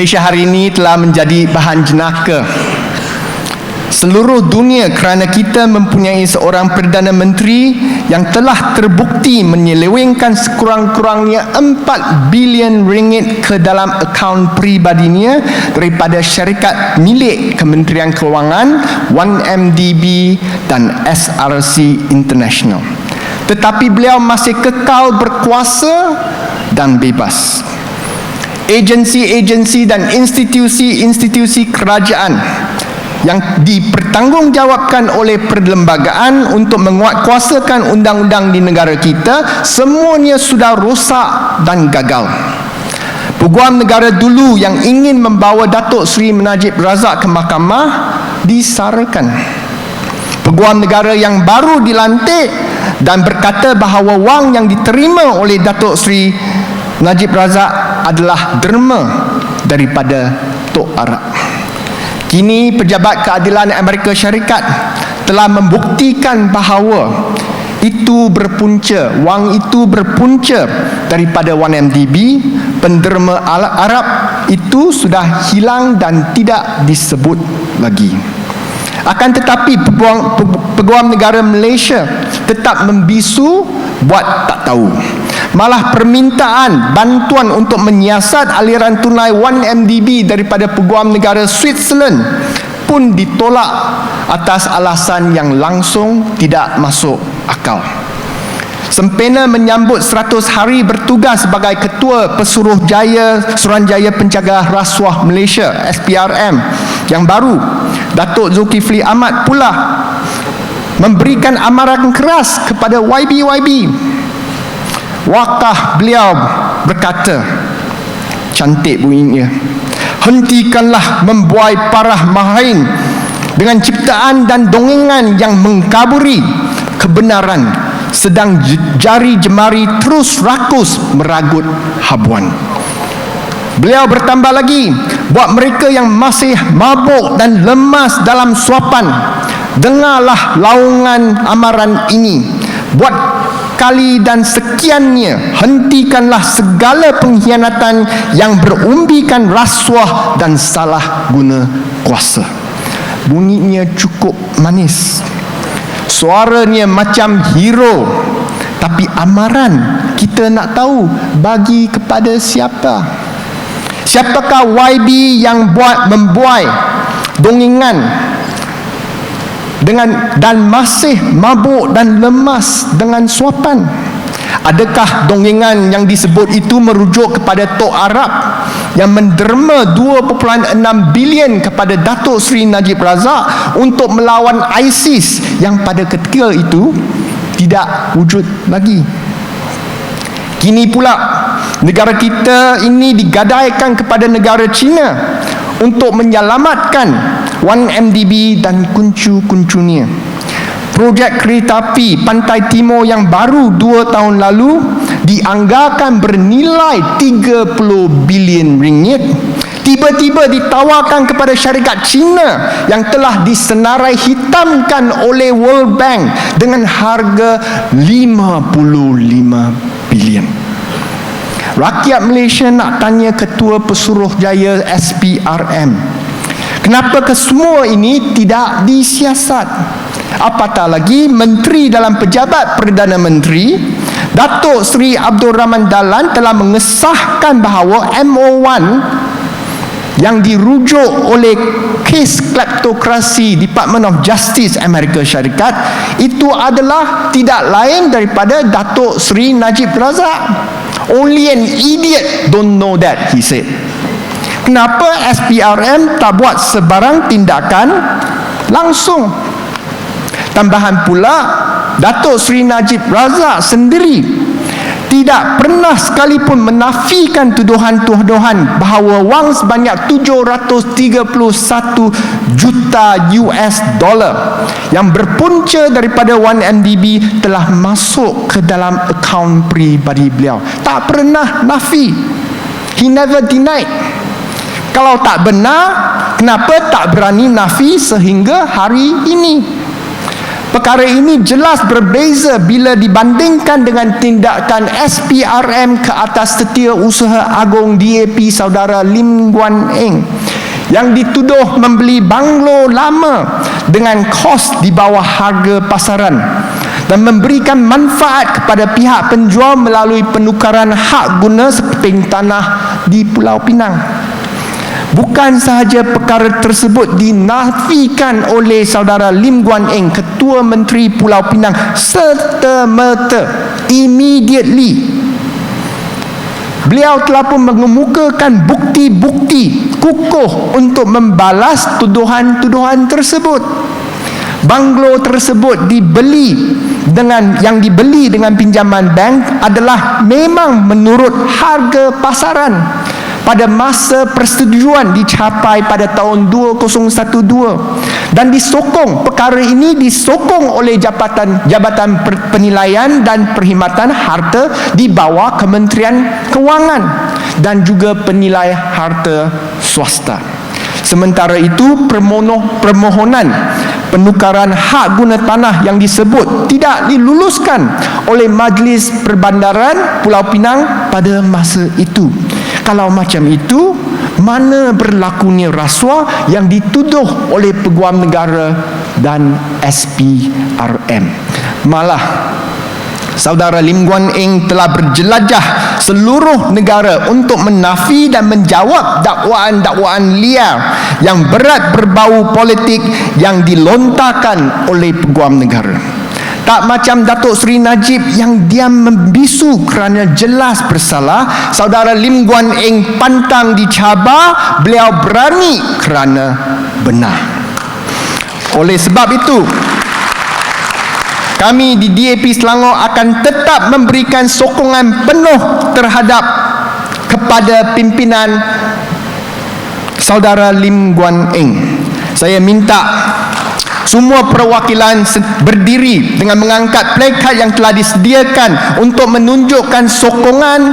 Malaysia hari ini telah menjadi bahan jenaka seluruh dunia kerana kita mempunyai seorang Perdana Menteri yang telah terbukti menyelewengkan sekurang-kurangnya 4 bilion ringgit ke dalam akaun peribadinya daripada syarikat milik Kementerian Kewangan, 1MDB dan SRC International. Tetapi beliau masih kekal berkuasa dan bebas. Agensi-agensi dan institusi-institusi kerajaan yang dipertanggungjawabkan oleh perlembagaan untuk menguatkuasakan undang-undang di negara kita, semuanya sudah rosak dan gagal. Peguam negara dulu yang ingin membawa Datuk Seri Najib Razak ke mahkamah disarakan. Peguam negara yang baru dilantik dan berkata bahawa wang yang diterima oleh Datuk Seri Najib Razak adalah derma daripada Tok Arab. Kini Pejabat Keadilan Amerika Syarikat telah membuktikan bahawa wang itu berpunca daripada 1MDB. Penderma Arab itu sudah hilang dan tidak disebut lagi. Akan tetapi Peguam Negara Malaysia tetap membisu buat tak tahu. Malah permintaan bantuan untuk menyiasat aliran tunai 1MDB daripada Peguam Negara Switzerland pun ditolak atas alasan yang langsung tidak masuk akal. Sempena menyambut 100 hari bertugas sebagai Ketua Suruhanjaya Pencegah Rasuah Malaysia SPRM yang baru, Datuk Zulkifli Ahmad pula memberikan amaran keras kepada YB. Wakah beliau berkata, cantik bunyinya, hentikanlah membuai parah main dengan ciptaan dan dongengan yang mengkaburi kebenaran, sedang jari jemari terus rakus meragut habuan. Beliau bertambah lagi, buat mereka yang masih mabuk dan lemas dalam suapan, dengarlah laungan amaran ini. Buat kali dan sekiannya, hentikanlah segala pengkhianatan yang berumbikan rasuah dan salah guna kuasa. Bunyinya cukup manis, suaranya macam hero, tapi amaran kita nak tahu bagi kepada siapa? Siapakah YB yang membuai dongengan dan masih mabuk dan lemas dengan suapan? Adakah dongengan yang disebut itu merujuk kepada Tok Arab yang menderma 2.6 bilion kepada Datuk Seri Najib Razak untuk melawan ISIS yang pada ketika itu tidak wujud lagi? Kini pula negara kita ini digadaikan kepada negara China untuk menyelamatkan 1MDB dan kuncu-kuncunya. Projek kereta api Pantai Timur yang baru 2 tahun lalu dianggarkan bernilai 30 bilion ringgit, tiba-tiba ditawarkan kepada syarikat Cina yang telah disenarai hitamkan oleh World Bank dengan harga 55 bilion. Rakyat Malaysia nak tanya Ketua Pesuruhjaya SPRM, kenapa kesemua ini tidak disiasat? Apatah lagi Menteri dalam Pejabat Perdana Menteri Datuk Seri Abdul Rahman Dahlan telah mengesahkan bahawa MO1 yang dirujuk oleh kes kleptokrasi Department of Justice Amerika Syarikat itu adalah tidak lain daripada Datuk Seri Najib Razak. Only an idiot don't know that, he said. Kenapa SPRM tak buat sebarang tindakan langsung? Tambahan pula, Datuk Seri Najib Razak sendiri tidak pernah sekalipun menafikan tuduhan-tuduhan bahawa wang sebanyak 731 juta US dollar yang berpunca daripada 1MDB telah masuk ke dalam akaun peribadi beliau. Tak pernah nafi. He never denied. Kalau tak benar, kenapa tak berani nafi sehingga hari ini? Perkara ini jelas berbeza bila dibandingkan dengan tindakan SPRM ke atas Setiausaha Agong DAP saudara Lim Guan Eng yang dituduh membeli banglo lama dengan kos di bawah harga pasaran dan memberikan manfaat kepada pihak penjual melalui penukaran hak guna seping tanah di Pulau Pinang. Bukan sahaja perkara tersebut dinafikan oleh saudara Lim Guan Eng, Ketua Menteri Pulau Pinang, serta-merta, immediately. Beliau telah pun mengemukakan bukti-bukti kukuh untuk membalas tuduhan-tuduhan tersebut. Banglo tersebut dibeli yang dibeli dengan pinjaman bank adalah memang menurut harga pasaran pada masa persetujuan dicapai pada tahun 2012 dan perkara ini disokong oleh Jabatan Penilaian dan Perkhidmatan Harta di bawah Kementerian Kewangan dan juga penilai harta swasta. Sementara itu, permohonan penukaran hak guna tanah yang disebut tidak diluluskan oleh Majlis Perbandaran Pulau Pinang pada masa itu. Kalau macam itu, mana berlakunya rasuah yang dituduh oleh Peguam Negara dan SPRM. Malah saudara Lim Guan Eng telah berjelajah seluruh negara untuk menafi dan menjawab dakwaan-dakwaan liar yang berat berbau politik yang dilontarkan oleh Peguam Negara. Tak macam Datuk Seri Najib yang diam membisu kerana jelas bersalah, saudara Lim Guan Eng pantang dicabar, beliau berani kerana benar. Oleh sebab itu, kami di DAP Selangor akan tetap memberikan sokongan penuh terhadap kepada pimpinan saudara Lim Guan Eng. Saya minta semua perwakilan berdiri dengan mengangkat plakat yang telah disediakan untuk menunjukkan sokongan,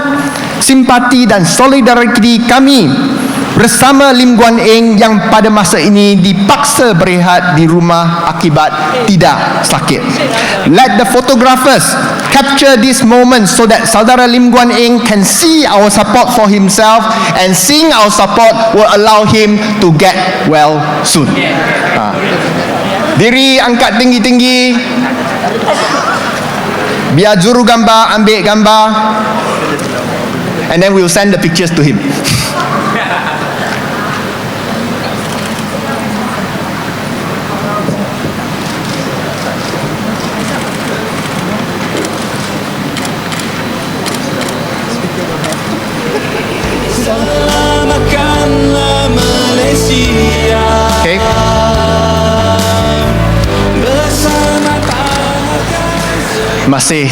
simpati dan solidariti kami bersama Lim Guan Eng yang pada masa ini dipaksa berehat di rumah akibat tidak sakit. Let the photographers capture this moment so that saudara Lim Guan Eng can see our support for himself, and seeing our support will allow him to get well soon. Diri angkat tinggi-tinggi, biar juru gambar ambil gambar, and then we will send the pictures to him. Selamatkanlah Malaysia. Okay. Masih